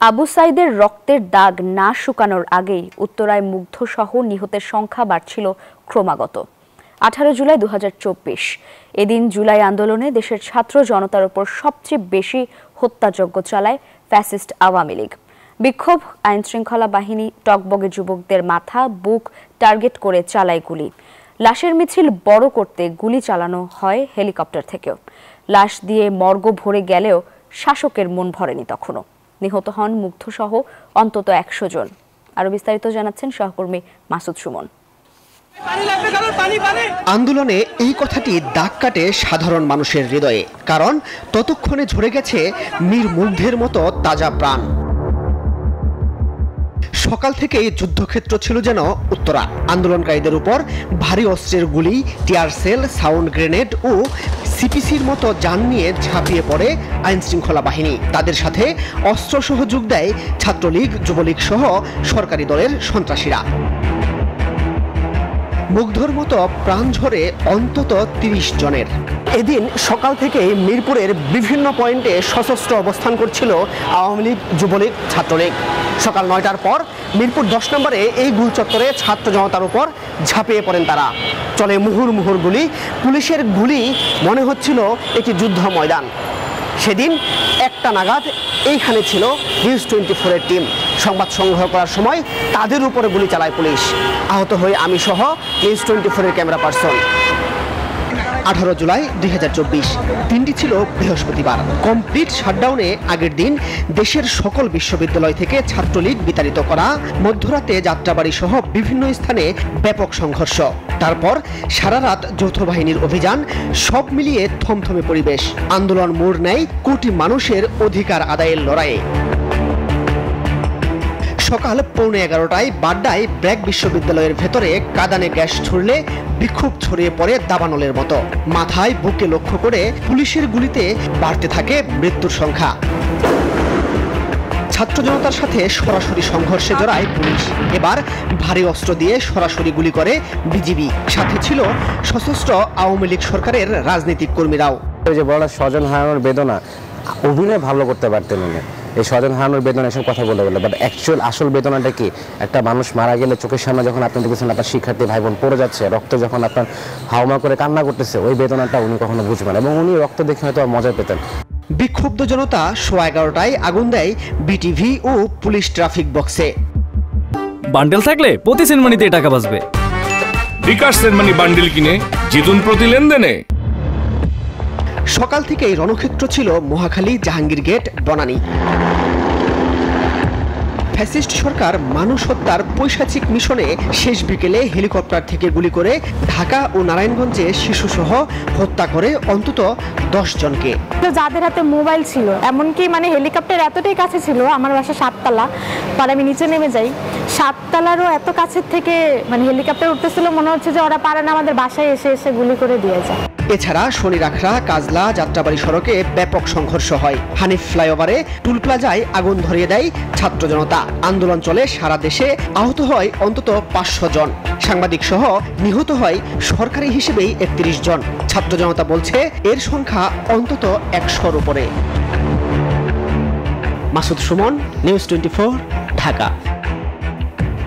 আবু সাইদের রক্তের দাগ না শুকানোর আগেই উত্তরায় মুগ্ধসহ নিহতের সংখ্যা বাড়ছিল ক্রমাগত। 18 জুলাই 2024 এদিন জুলাই আন্দোলনে দেশের ছাত্র জনতার উপর সবচেয়ে বেশি হত্যাযজ্ঞ চালায় ফ্যাসিস্ট আওয়ামী লীগ। বিক্ষোভ আইনশৃঙ্খলা বাহিনী টগবগে যুবকদের মাথা বুক টার্গেট করে চালায় গুলি। লাশের মিছিল বড় করতে গুলি চালানো হয় হেলিকপ্টার থেকেও। লাশ দিয়ে মর্গ ভরে গেলেও শাসকের মন ভরেনি তখনও। নিহত হন মুগ্ধসহ অন্তত 100 জন। আরো বিস্তারিত জানাচ্ছেন সহকর্মী মাসুদ সুমন। আন্দোলনে এই কথাটি দাগ কাটে সাধারণ মানুষের হৃদয়ে, কারণ ততক্ষণে ঝরে গেছে মীর মুগ্ধের মতো তাজা প্রাণ। সকাল থেকেই যুদ্ধক্ষেত্র ছিল যেন উত্তরা। আন্দোলনকারীদের উপর ভারী অস্ত্রের গুলি, টিয়ার সেল, সাউন্ড গ্রেনেড ও সিপিসির মতো যান নিয়ে ঝাঁপিয়ে পড়ে আইনশৃঙ্খলা বাহিনী। তাদের সাথে অস্ত্রসহ যোগ দেয় ছাত্রলীগ, যুবলীগ সহ সরকারি দলের সন্ত্রাসীরা। মুগ্ধর মতো প্রাণ ঝরে অন্তত 30 জনের। এদিন সকাল থেকে মিরপুরের বিভিন্ন পয়েন্টে সশস্ত্র অবস্থান করছিল আওয়ামী লীগ, যুবলীগ, ছাত্রলীগ। সকাল 9টার পর মিরপুর 10 নম্বরে এই গুল চত্বরে ছাত্র জনতার উপর ঝাঁপিয়ে পড়েন তারা। চলে মুহুর মুহুর গুলি, পুলিশের গুলি মনে হচ্ছিল একটি যুদ্ধ ময়দান। সেদিন 1টা নাগাদ এইখানে ছিল নিউজ 24-এর টিম। সংবাদ সংগ্রহ করার সময় তাদের উপরে গুলি চালায় পুলিশ। আহত হয়ে আমি সহ নিউজ 24-এর ক্যামেরা পার্সন। 18 জুলাই 2024 দিনটি ছিল বৃহস্পতিবার। কমপ্লিট শাটডাউনে আগের দিন দেশের সকল বিশ্ববিদ্যালয় থেকে ছাত্রলীগ বিতাড়িত করা, মধ্যরাতে যাত্রাবাড়ি সহ বিভিন্ন স্থানে ব্যাপক সংঘর্ষ। তারপর সারা রাত যৌথ বাহিনীর অভিযান, সব মিলিয়ে থমথমে পরিবেশ। আন্দোলন মোড় নেয় কোটি মানুষের অধিকার আদায়ের লড়াইয়ে। সকাল 11:15টায় বাড্ডায় ব্র্যাক বিশ্ববিদ্যালয়ের ভেতরে কাঁদানে গ্যাস ছুড়লে বিক্ষোভ ছড়িয়ে পড়ে দাবানলের মতো। মাথায় বুকে লক্ষ্য করে পুলিশের গুলিতে বাড়তে থাকে মৃত্যুর সংখ্যা। ছাত্র জনতার সাথে সরাসরি সংঘর্ষে জড়ায় পুলিশ। এবার ভারী অস্ত্র দিয়ে সরাসরি গুলি করে বিজিবি। সাথে ছিল সশস্ত্র আওয়ামী লীগ সরকারের রাজনৈতিক কর্মীরাও। যে বড় স্বজন হারানোর বেদনা, অভিনয় ভালো করতে পারতেন উনি। এই স্বজন হারানোর বেদনা এসব কথা বলে গেলে, বাট আসল বেদনাটা কি? একটা মানুষ মারা গেলে চোখের সামনে যখন আপনি দেখেছেন আপনার শিক্ষার্থী ভাই বোন পড়ে যাচ্ছে, রক্ত যখন আপনার হাওমা করে কান্না করতেছে, ওই বেদনাটা উনি কখনো বুঝবেন, এবং উনি রক্ত দেখে হয়তো মজা পেতেন। বিক্ষুব্ধ জনতা 11:15টায় আগুন দেয় বিটিভি ও পুলিশ ট্রাফিক বক্সে। বান্ডেল থাকলে প্রতি সেনমানিতে টাকা বাঁচবে। বিকাশ সেনমানি বান্ডেল কিনে জিতুন প্রতি লেনদেনে। সকাল থেকেই রণক্ষেত্র ছিল মহাখালী, জাহাঙ্গীর গেট, বনানী। ফ্যাসিস্ট সরকার মানুষ হত্যার পৈশাচিক মিশনে শেষ বিকেলে হেলিকপ্টার থেকে গুলি করে ঢাকা ও নারায়ণগঞ্জে শিশুসহ হত্যা করে অন্তত 10 জনকে। যাদের হাতে মোবাইল ছিল, এমনকি হেলিকপ্টার এতটাই কাছে ছিল, আমার বাসা 7তলা, পরে আমি নিচে নেমে যাই, 7তলারও এত কাছের থেকে হেলিকপ্টার উঠতেছিল, মনে হচ্ছে যে ওরা পারে না আমাদের বাসায় এসে এসে গুলি করে দিয়ে যায়। এছাড়া শনিরাখড়া, কাজলা, যাত্রাবাড়ি সড়কে ব্যাপক সংঘর্ষ হয়। হানিফ ফ্লাইওভারে টুল প্লাজায় আগুন ধরিয়ে দেয় ছাত্র জনতা। আন্দোলন চলে সারা দেশে, আহত হয় অন্তত 500 জন। সাংবাদিক সহ নিহত হয় সরকারি হিসেবেই 31 জন। ছাত্র জনতা বলছে এর সংখ্যা অন্তত 100-র উপরে। মাসুদ সুমন, নিউজ 24, ঢাকা।